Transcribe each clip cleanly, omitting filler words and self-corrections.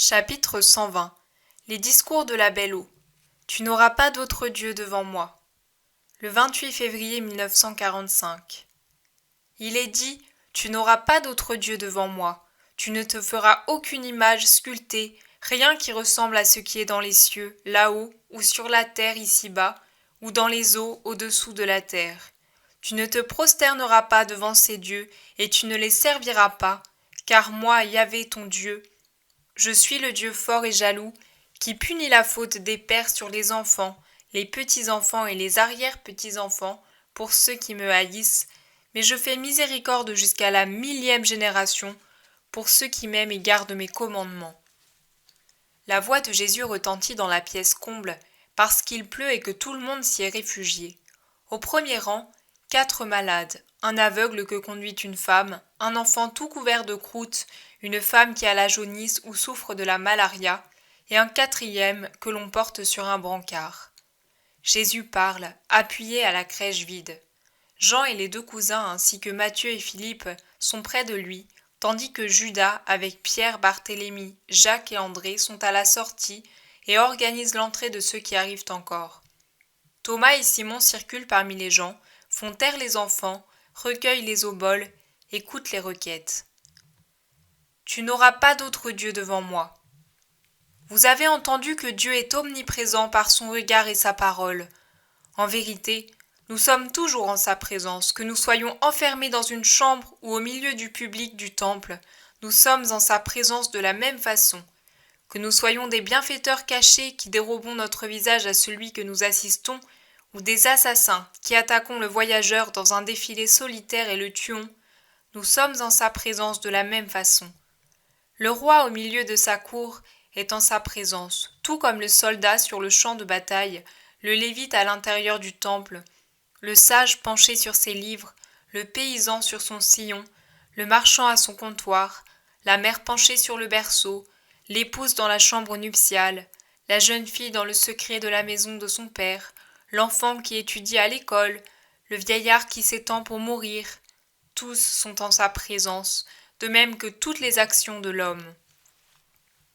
Chapitre 120. Les discours de la Belle Eau. Tu n'auras pas d'autre Dieu devant moi. Le 28 février 1945. Il est dit, tu n'auras pas d'autre Dieu devant moi. Tu ne te feras aucune image sculptée, rien qui ressemble à ce qui est dans les cieux, là-haut, ou sur la terre ici-bas, ou dans les eaux au-dessous de la terre. Tu ne te prosterneras pas devant ces dieux, et tu ne les serviras pas, car moi, Yahvé ton Dieu, je suis le Dieu fort et jaloux, qui punit la faute des pères sur les enfants, les petits-enfants et les arrière-petits-enfants, pour ceux qui me haïssent, mais je fais miséricorde jusqu'à la 1000e génération, pour ceux qui m'aiment et gardent mes commandements. La voix de Jésus retentit dans la pièce comble, parce qu'il pleut et que tout le monde s'y est réfugié. Au premier rang, 4 malades, un aveugle que conduit une femme, un enfant tout couvert de croûte, une femme qui a la jaunisse ou souffre de la malaria, et un quatrième que l'on porte sur un brancard. Jésus parle, appuyé à la crèche vide. Jean et les 2 cousins ainsi que Matthieu et Philippe sont près de lui, tandis que Judas, avec Pierre, Barthélemy, Jacques et André sont à la sortie et organisent l'entrée de ceux qui arrivent encore. Thomas et Simon circulent parmi les gens, font taire les enfants, recueillent les oboles, écoutent les requêtes. Tu n'auras pas d'autre Dieu devant moi. Vous avez entendu que Dieu est omniprésent par son regard et sa parole. En vérité, nous sommes toujours en sa présence, que nous soyons enfermés dans une chambre ou au milieu du public du temple, nous sommes en sa présence de la même façon. Que nous soyons des bienfaiteurs cachés qui dérobons notre visage à celui que nous assistons, ou des assassins qui attaquons le voyageur dans un défilé solitaire et le tuons, nous sommes en sa présence de la même façon. Le roi au milieu de sa cour est en sa présence, tout comme le soldat sur le champ de bataille, le lévite à l'intérieur du temple, le sage penché sur ses livres, le paysan sur son sillon, le marchand à son comptoir, la mère penchée sur le berceau, l'épouse dans la chambre nuptiale, la jeune fille dans le secret de la maison de son père, l'enfant qui étudie à l'école, le vieillard qui s'étend pour mourir, tous sont en sa présence, de même que toutes les actions de l'homme.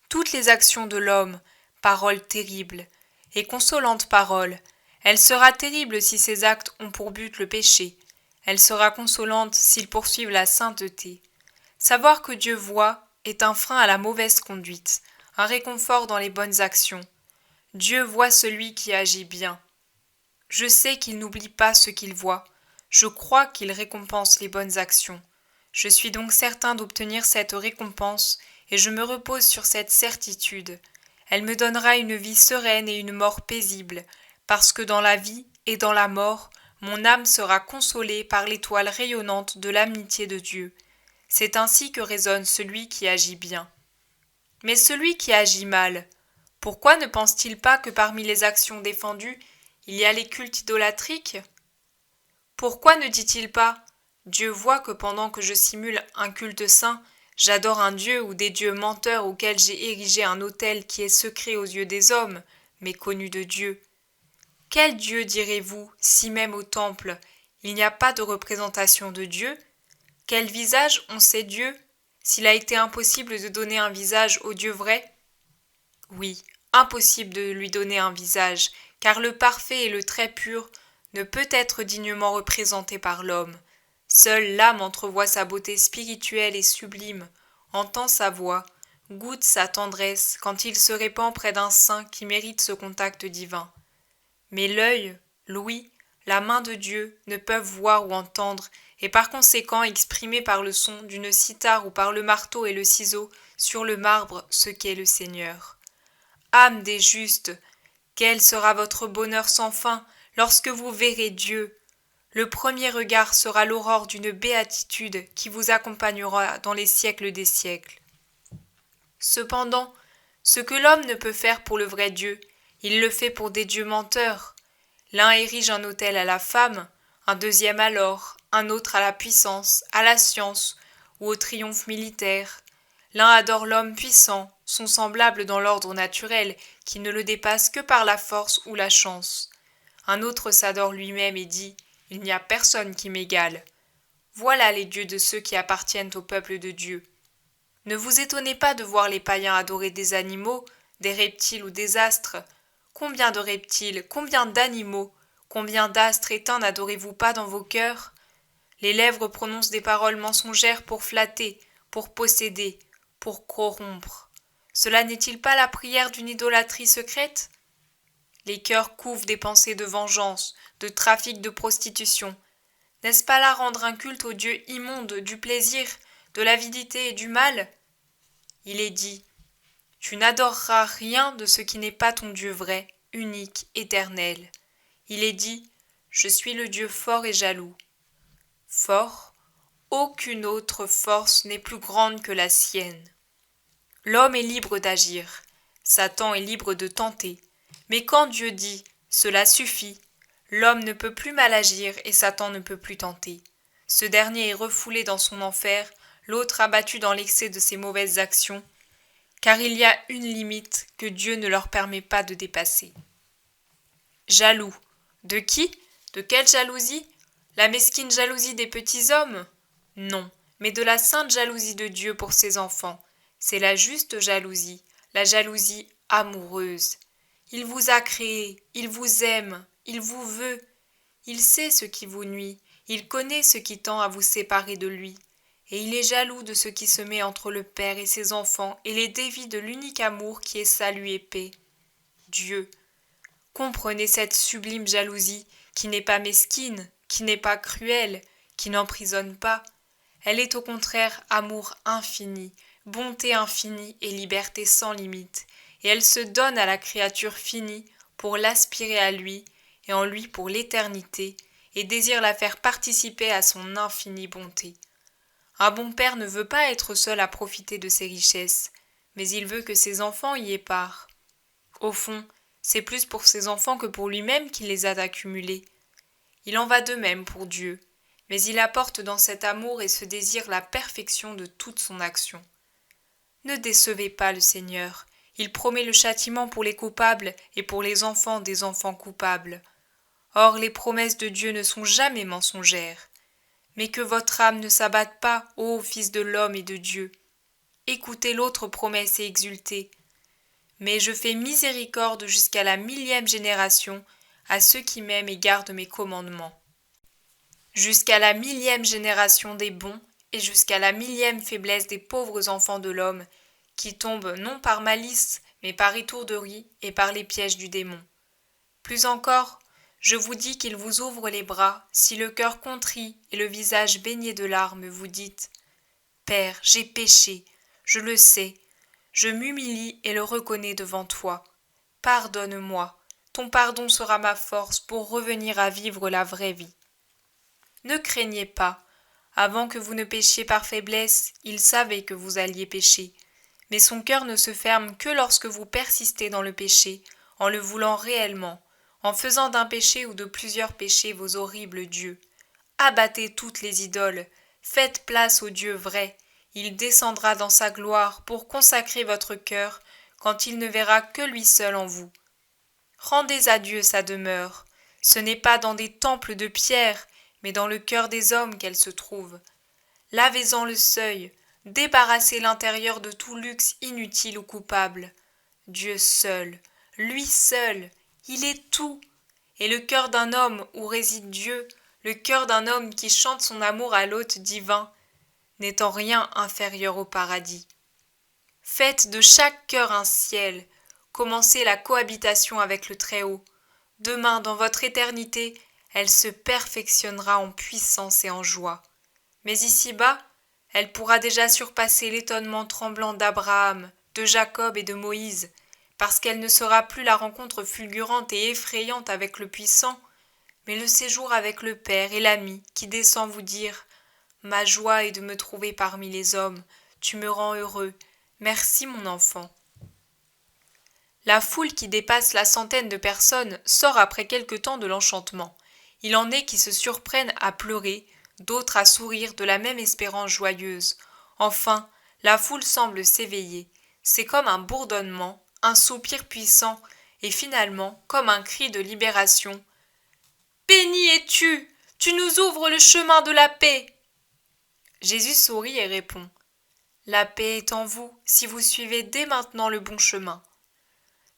Toutes les actions de l'homme, parole terrible, et consolante parole, elle sera terrible si ses actes ont pour but le péché, elle sera consolante s'ils poursuivent la sainteté. Savoir que Dieu voit est un frein à la mauvaise conduite, un réconfort dans les bonnes actions. Dieu voit celui qui agit bien. Je sais qu'il n'oublie pas ce qu'il voit, je crois qu'il récompense les bonnes actions. Je suis donc certain d'obtenir cette récompense, et je me repose sur cette certitude. Elle me donnera une vie sereine et une mort paisible, parce que dans la vie et dans la mort, mon âme sera consolée par l'étoile rayonnante de l'amitié de Dieu. C'est ainsi que raisonne celui qui agit bien. Mais celui qui agit mal, pourquoi ne pense-t-il pas que parmi les actions défendues, il y a les cultes idolâtriques ? Pourquoi ne dit-il pas « Dieu voit que pendant que je simule un culte saint, j'adore un Dieu ou des dieux menteurs auxquels j'ai érigé un autel qui est secret aux yeux des hommes, mais connu de Dieu. Quel Dieu direz-vous, si même au temple, il n'y a pas de représentation de Dieu ? Quel visage ont ces dieux, s'il a été impossible de donner un visage au Dieu vrai ? Oui, impossible de lui donner un visage, car le parfait et le très pur ne peut être dignement représenté par l'homme. Seule l'âme entrevoit sa beauté spirituelle et sublime, entend sa voix, goûte sa tendresse quand il se répand près d'un saint qui mérite ce contact divin. Mais l'œil, l'ouïe, la main de Dieu ne peuvent voir ou entendre, et par conséquent exprimer par le son d'une cithare ou par le marteau et le ciseau sur le marbre ce qu'est le Seigneur. Âme des justes, quel sera votre bonheur sans fin lorsque vous verrez Dieu. Le premier regard sera l'aurore d'une béatitude qui vous accompagnera dans les siècles des siècles. Cependant, ce que l'homme ne peut faire pour le vrai Dieu, il le fait pour des dieux menteurs. L'un érige un autel à la femme, un deuxième à l'or, un autre à la puissance, à la science ou au triomphe militaire. L'un adore l'homme puissant, son semblable dans l'ordre naturel, qui ne le dépasse que par la force ou la chance. Un autre s'adore lui-même et dit « Il n'y a personne qui m'égale ». Voilà les dieux de ceux qui appartiennent au peuple de Dieu. Ne vous étonnez pas de voir les païens adorer des animaux, des reptiles ou des astres. Combien de reptiles, combien d'animaux, combien d'astres éteints n'adorez-vous pas dans vos cœurs? Les lèvres prononcent des paroles mensongères pour flatter, pour posséder, pour corrompre. Cela n'est-il pas la prière d'une idolâtrie secrète? Les cœurs couvent des pensées de vengeance, de trafic de prostitution. N'est-ce pas là rendre un culte au Dieu immonde du plaisir, de l'avidité et du mal? Il est dit, tu n'adoreras rien de ce qui n'est pas ton Dieu vrai, unique, éternel. Il est dit, je suis le Dieu fort et jaloux. Fort, aucune autre force n'est plus grande que la sienne. L'homme est libre d'agir, Satan est libre de tenter, mais quand Dieu dit « cela suffit », l'homme ne peut plus mal agir et Satan ne peut plus tenter. Ce dernier est refoulé dans son enfer, l'autre abattu dans l'excès de ses mauvaises actions, car il y a une limite que Dieu ne leur permet pas de dépasser. Jaloux. De qui? De quelle jalousie? La mesquine jalousie des petits hommes? Non, mais de la sainte jalousie de Dieu pour ses enfants. C'est la juste jalousie, la jalousie amoureuse. Il vous a créé, il vous aime, il vous veut. Il sait ce qui vous nuit, il connaît ce qui tend à vous séparer de lui. Et il est jaloux de ce qui se met entre le Père et ses enfants et les dévie de l'unique amour qui est salut et paix. Dieu. Comprenez cette sublime jalousie qui n'est pas mesquine, qui n'est pas cruelle, qui n'emprisonne pas. Elle est au contraire amour infini, bonté infinie et liberté sans limite, et elle se donne à la créature finie pour l'aspirer à lui et en lui pour l'éternité, et désire la faire participer à son infinie bonté. Un bon père ne veut pas être seul à profiter de ses richesses, mais il veut que ses enfants y aient part. Au fond, c'est plus pour ses enfants que pour lui-même qu'il les a accumulés. Il en va de même pour Dieu, mais il apporte dans cet amour et ce désir la perfection de toute son action. Ne décevez pas le Seigneur, il promet le châtiment pour les coupables et pour les enfants des enfants coupables. Or les promesses de Dieu ne sont jamais mensongères. Mais que votre âme ne s'abatte pas, ô Fils de l'homme et de Dieu. Écoutez l'autre promesse et exultez. Mais je fais miséricorde jusqu'à la 1000e génération à ceux qui m'aiment et gardent mes commandements. Jusqu'à la 1000e génération des bons et jusqu'à la 1000e faiblesse des pauvres enfants de l'homme, qui tombent non par malice, mais par étourderie et par les pièges du démon. Plus encore, je vous dis qu'il vous ouvre les bras, si le cœur contrit et le visage baigné de larmes vous dites « Père, j'ai péché, je le sais, je m'humilie et le reconnais devant toi. Pardonne-moi, ton pardon sera ma force pour revenir à vivre la vraie vie. » Ne craignez pas, avant que vous ne péchiez par faiblesse, il savait que vous alliez pécher. Mais son cœur ne se ferme que lorsque vous persistez dans le péché, en le voulant réellement, en faisant d'un péché ou de plusieurs péchés vos horribles dieux. Abattez toutes les idoles, faites place au Dieu vrai, il descendra dans sa gloire pour consacrer votre cœur quand il ne verra que lui seul en vous. Rendez à Dieu sa demeure, ce n'est pas dans des temples de pierre, mais dans le cœur des hommes qu'elle se trouve. Lavez-en le seuil, débarrassez l'intérieur de tout luxe inutile ou coupable. Dieu seul, lui seul, il est tout. Et le cœur d'un homme où réside Dieu, le cœur d'un homme qui chante son amour à l'hôte divin, n'est en rien inférieur au paradis. Faites de chaque cœur un ciel, commencez la cohabitation avec le Très-Haut. Demain, dans votre éternité, elle se perfectionnera en puissance et en joie. Mais ici-bas, elle pourra déjà surpasser l'étonnement tremblant d'Abraham, de Jacob et de Moïse, parce qu'elle ne sera plus la rencontre fulgurante et effrayante avec le puissant, mais le séjour avec le Père et l'ami qui descend vous dire « Ma joie est de me trouver parmi les hommes, tu me rends heureux, merci mon enfant. » La foule qui dépasse la centaine de personnes sort après quelque temps de l'enchantement. Il en est qui se surprennent à pleurer, d'autres à sourire de la même espérance joyeuse. Enfin, la foule semble s'éveiller. C'est comme un bourdonnement, un soupir puissant, et finalement comme un cri de libération. « Béni es-tu, tu nous ouvres le chemin de la paix !» Jésus sourit et répond. « La paix est en vous si vous suivez dès maintenant le bon chemin.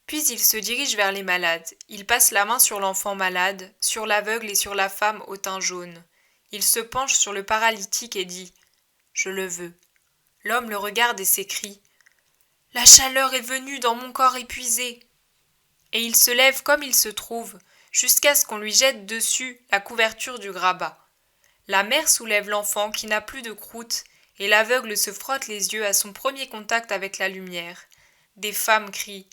Puis il se dirige vers les malades. Il passe la main sur l'enfant malade, sur l'aveugle et sur la femme au teint jaune. Il se penche sur le paralytique et dit « Je le veux ». L'homme le regarde et s'écrie « La chaleur est venue dans mon corps épuisé ». Et il se lève comme il se trouve, jusqu'à ce qu'on lui jette dessus la couverture du grabat. La mère soulève l'enfant qui n'a plus de croûte, et l'aveugle se frotte les yeux à son premier contact avec la lumière. Des femmes crient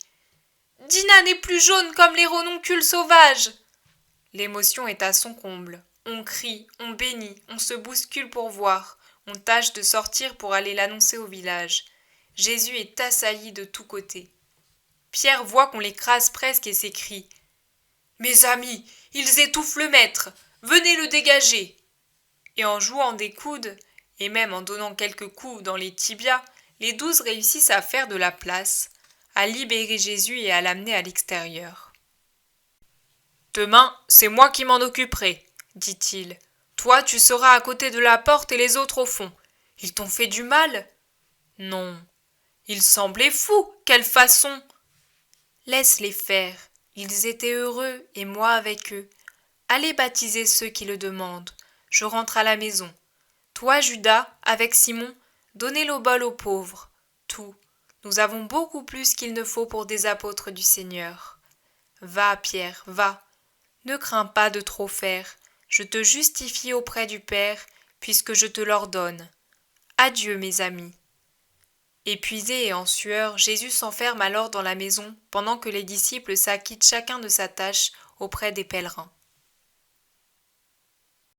« Dina n'est plus jaune comme les renoncules sauvages !» L'émotion est à son comble. On crie, on bénit, on se bouscule pour voir, on tâche de sortir pour aller l'annoncer au village. Jésus est assailli de tous côtés. Pierre voit qu'on l'écrase presque et s'écrie « Mes amis, ils étouffent le maître, venez le dégager !» Et en jouant des coudes, et même en donnant quelques coups dans les tibias, les 12 réussissent à faire de la place, à libérer Jésus et à l'amener à l'extérieur. « Demain, c'est moi qui m'en occuperai, » dit-il. « Toi, tu seras à côté de la porte et les autres au fond. Ils t'ont fait du mal ?»« Non. »« Ils semblaient fous, quelle façon !»« Laisse-les faire. Ils étaient heureux et moi avec eux. Allez baptiser ceux qui le demandent. Je rentre à la maison. Toi, Judas, avec Simon, donnez l'obole aux pauvres. Tout. Nous avons beaucoup plus qu'il ne faut pour des apôtres du Seigneur. Va, Pierre, va. Ne crains pas de trop faire. Je te justifie auprès du Père, puisque je te l'ordonne. Adieu, mes amis. Épuisé et en sueur, Jésus s'enferme alors dans la maison pendant que les disciples s'acquittent chacun de sa tâche auprès des pèlerins.